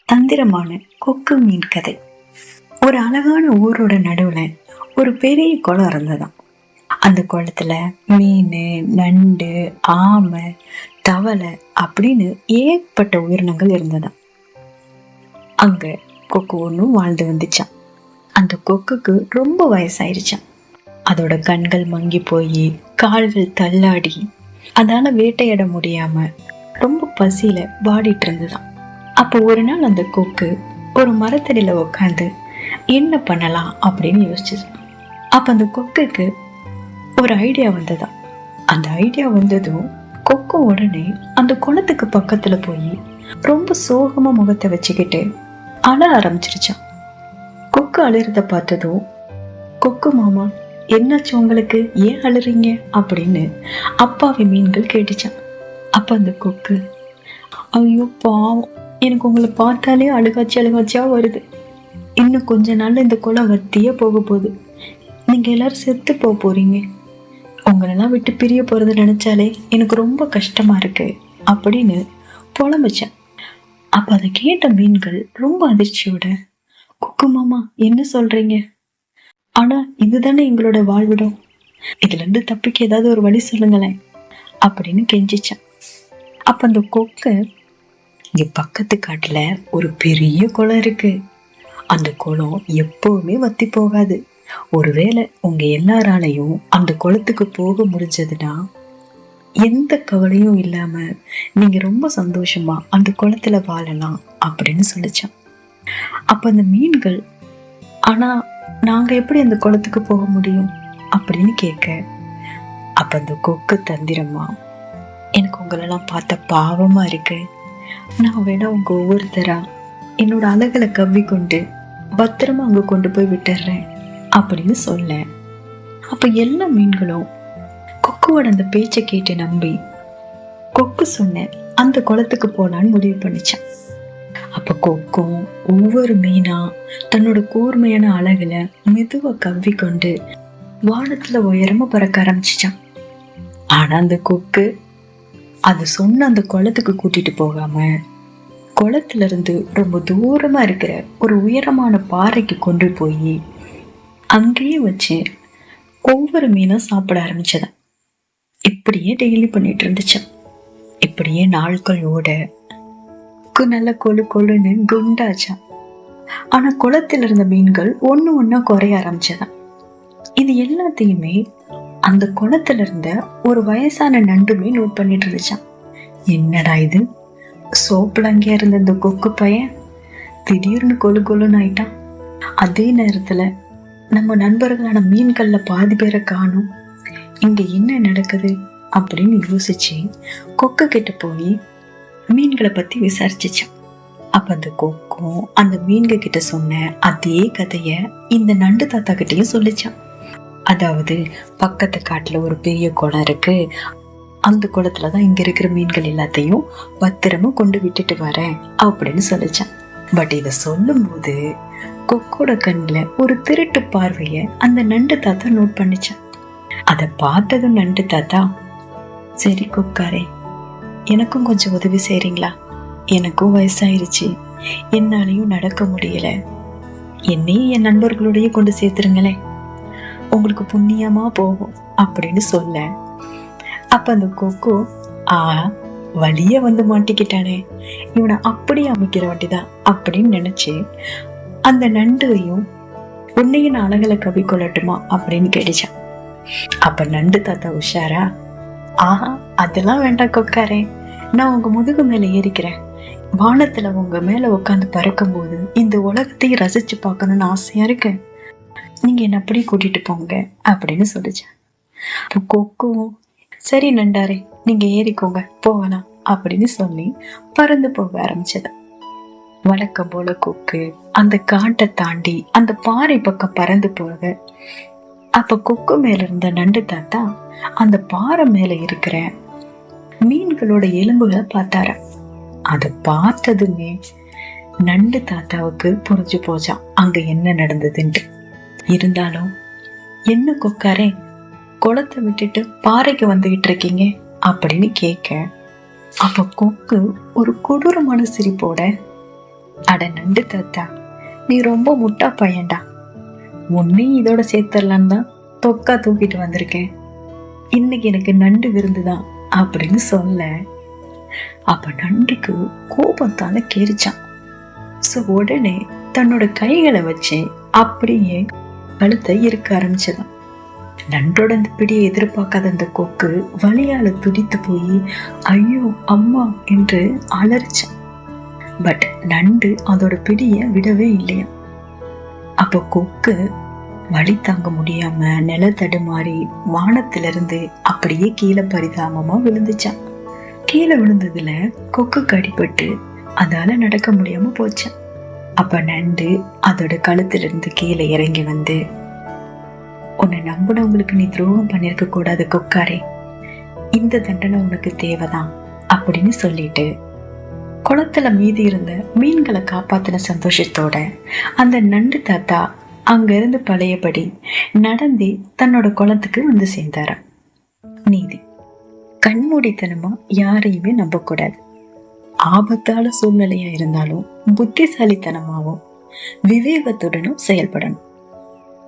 தந்திரமான கொக்கு மீன் கதை. ஒரு அழகான ஊரோட நடுவுல ஒரு பெரிய குளம் இருந்ததாம். அந்த குளத்துல மீன், நண்டு, ஆமை, தவளை அப்படின்னு ஏகப்பட்ட உயிரினங்கள் இருந்ததாம். அங்க கொக்கு ஒன்றும் வாழ்ந்து வந்துச்சான். அந்த கொக்குக்கு ரொம்ப வயசாயிருச்சான். அதோட கண்கள் மங்கி போய் கால்கள் தள்ளாடி அதால வேட்டையாட முடியாம ரொம்ப பசியில வாடிட்டு இருந்ததாம். அப்போ ஒரு நாள் அந்த கொக்கு ஒரு மரத்தடியில உட்காந்து என்ன பண்ணலாம் அப்படின்னு யோசிச்சு. அப்ப அந்த கொக்குக்கு ஒரு ஐடியா வந்ததா. அந்த ஐடியா வந்ததும் கொக்கு உடனே அந்த குளத்துக்கு பக்கத்துல போய் ரொம்ப சோகமா முகத்தை வச்சுக்கிட்டு அழ ஆரம்பிச்சிருச்சான். கொக்கு அழுறத பார்த்ததும், கொக்கு மாமா என்னாச்சு உங்களுக்கு, ஏன் அழுறீங்க அப்படின்னு அப்பாவி மீன்கள் கேட்டுச்சான். அப்ப அந்த கொக்கு, ஐயோ பாவம், எனக்கு உங்களை பார்த்தாலே அழுகாச்சியா வருது. இன்னும் கொஞ்ச நாள்ல இந்த குளம் வத்தியே போக போகுது. நீங்க எல்லாரும் செத்து போறீங்க. உங்களெல்லாம் விட்டு பிரிய போறது நினைச்சாலே எனக்கு ரொம்ப கஷ்டமா இருக்கு அப்படின்னு புலம்பிச்சேன். அப்ப அதை கேட்ட மீன்கள் ரொம்ப அதிர்ச்சியோட, கொக்கு மாமா என்ன சொல்றீங்க? ஆனா இதுதானே எங்களோட வாழ்விடம், இதுல இருந்து தப்பிக்க ஏதாவது ஒரு வழி சொல்லுங்களேன் அப்படின்னு கெஞ்சிச்சான். அப்ப அந்த கொக்கு, இங்க பக்கத்து காட்டுல ஒரு பெரிய குளம் இருக்கு. அந்த குளம் எப்பவுமே வத்தி போகாது. ஒருவேளை உங்க எல்லாராலையும் அந்த குளத்துக்கு போக முடிஞ்சதுன்னா எந்த கவலையும் இல்லாம நீங்க ரொம்ப சந்தோஷமா அந்த குளத்துல வாழலாம் அப்படின்னு சொல்லிச்சான். அப்ப அந்த மீன்கள், ஆனா நாங்க எப்படி அந்த குளத்துக்கு போக முடியும் அப்படின்னு கேட்க, அப்ப அந்த கொக்கு தந்திரமா, எனக்கு உங்களெல்லாம் பார்த்த பாவமா இருக்கு. நான் வேணா உங்க ஒவ்வொருத்தரா என்னோட அழகுல கவ்வி கொண்டு பத்திரமா அங்க கொண்டு போய் விட்டுறேன் அப்படின்னு சொல்ல, அப்ப எல்லா மீன்களும் கொக்குவோட அந்த பேச்சை கேட்டு நம்பி கொக்கு சொன்ன அந்த குளத்துக்கு போனான்னு முடிவு பண்ணிச்சான். அப்ப கொக்கும் ஒவ்வொரு மீனா தன்னோட கூர்மையான அழகுல மெதுவா கவ்வி கொண்டு வானத்துல உயரமா பறக்க ஆரம்பிச்சிச்சான். ஆனா அந்த கொக்கு அது சொன்ன அந்த குளத்துக்கு கூட்டிட்டு போகாம குளத்துல இருந்து ரொம்ப தூரமா இருக்கிற ஒரு உயரமான பாறைக்கு கொண்டு போய் அங்கேயே வச்சு ஒவ்வொரு மீனும் சாப்பிட ஆரம்பிச்சதான். இப்படியே டெய்லி பண்ணிட்டு இருந்துச்சான். இப்படியே நாட்கள் ஓட நல்ல கொழுன்னு குண்டாச்சான். ஆனா குளத்துல இருந்த மீன்கள் ஒண்ணா குறைய ஆரம்பிச்சதான். இது எல்லாத்தையுமே அந்த குளத்துல இருந்த ஒரு வயசான நண்டுமே நோட் பண்ணிட்டு இருந்துச்சான். என்னடா இது, சோப்புல அங்கே இருந்த இந்த கொக்கு பையன் திடீர்னு கொழுன்னு ஆயிட்டான். அதே நேரத்துல நம்ம நண்பர்களான மீன்கள்ல பாதி பேரை காணும். இங்க என்ன நடக்குது அப்படின்னு யோசிச்சு கொக்கு கிட்ட போய் மீன்களை பத்தி விசாரிச்சுச்சான். அப்ப அந்த கொக்கும் அந்த மீன்கள் கிட்ட சொன்ன அதே கதைய இந்த நண்டு தாத்தா கிட்டையும் சொல்லிச்சான். அதாவது பக்கத்து காட்டுல ஒரு பெரிய குளம் இருக்கு, அந்த குளத்துலதான் இங்க இருக்கிற மீன்கள் எல்லாத்தையும் பத்திரமா கொண்டு விட்டுட்டு வரேன் அப்படின்னு சொல்லிச்சான். பட் இத சொல்லும் போது கொக்கோட கண்ணுல ஒரு திருட்டு பார்வைய அந்த நண்டு தாத்தா நோட் பண்ணிச்சான். அத பார்த்ததும் நண்டு தாத்தா, சரி கொக்காரே, எனக்கும் கொஞ்சம் உதவி செய்றீங்களா? எனக்கும் வயசாயிருச்சு, என்னாலையும் நடக்க முடியல, என்னையும் என் நண்பர்களோடய கொண்டு சேர்த்துருங்களேன், உங்களுக்கு புண்ணியமா போகும் அப்படின்னு சொல்ல, அப்ப அந்த கொக்கு, வழிய வந்து மாட்டிக்கிட்டானே, இவனை அப்படி அமைக்கிற வண்டிதான் அப்படின்னு நினைச்சு அந்த நண்டுவையும், உன்னையும் நான் அழகுல கவி கொள்ளட்டுமா அப்படின்னு கேட்டுச்சான். அப்ப நண்டு தாத்தா உஷாரா, அதெல்லாம் வேண்டாம் கொக்காரே, நான் உங்க முதுகு மேல ஏறிக்கிறேன், வானத்துல உங்க மேல உட்காந்து பறக்கும் போது இந்த உலகத்தையும் ரசிச்சு பார்க்கணும்னு ஆசையா இருக்கு, நீங்க என்ன அப்படியே கூட்டிட்டு போங்க அப்படின்னு சொல்லிச்சேன். கொக்கும், சரி நண்டாரே, நீங்க ஏறிக்கோங்க போகலாம் அப்படின்னு சொல்லி பறந்து போக ஆரம்பிச்சது. வழக்கம் போல கொக்கு அந்த காட்டை தாண்டி அந்த பாறை பக்கம் பறந்து போக, அப்ப கொக்கு மேல இருந்த நண்டு தாத்தா அந்த பாறை மேல இருக்கிற மீன்களோட எலும்புகளை பார்த்தார. அதை பார்த்ததுமே நண்டு தாத்தாவுக்கு புரிஞ்சு போச்சான் அங்க என்ன நடந்ததுன்ட்டு. இருந்தாலும், என்ன கொக்காரே, குளத்தை விட்டுட்டு பாறைக்கு வந்துகிட்டு இருக்கீங்க அப்படின்னு கேட்க, அப்ப கொக்கு ஒரு கொடூரமான சிரிப்போட, அட நண்டு தாத்தா, நீ ரொம்ப முட்டா பையன்டா. உன்னையும் இதோட சேர்த்தரலான்னு தான் தொக்கா தூக்கிட்டு வந்திருக்கேன். இன்னைக்கு எனக்கு நண்டு விருந்துதான் அப்படின்னு சொல்ல, அப்ப நண்டுக்கு கோபத்தால கேரிச்சான். உடனே தன்னோட கைகளை வச்சு அப்படியே கழுத்தை இருக்க ஆரம்பிச்சதான். நண்டோட அந்த பிடியை எதிர்பார்க்காத அந்த கொக்கு வலியால துடித்து போய் ஐயோ அம்மா என்று அலறிச்சான். பட் நண்டு அதோட பிடிய விடவே இல்லையா. அப்போ கொக்கு வலி தாங்க முடியாம நில தடுமாறி வானத்திலிருந்து அப்படியே கீழே பரிதாபமா விழுந்துச்சான். கீழே விழுந்ததுல கொக்குக்கு அடிபட்டு அதால நடக்க முடியாம போச்சான். அப்ப நண்டு அதோட கழுத்திலிருந்து கீழே இறங்கி வந்து, உன்னை நம்பினவங்களுக்கு நீ துரோகம் பண்ணிருக்க கூடாது கொக்காரே, இந்த தண்டனை உனக்கு தேவைதான் அப்படின்னு சொல்லிட்டு குளத்துல மீதி இருந்த மீன்களை காப்பாத்தின சந்தோஷத்தோட அந்த நண்டு தாத்தா அங்க இருந்து பழையபடி நடந்தே தன்னோட குளத்துக்கு வந்து சேர்ந்தார. நீதி: கண்மூடித்தனமா யாரையுமே நம்பக்கூடாது. ஆபத்தான சூழ்நிலையா இருந்தாலும் புத்திசாலித்தனமாவும் விவேகத்துடனும் செயல்படணும்.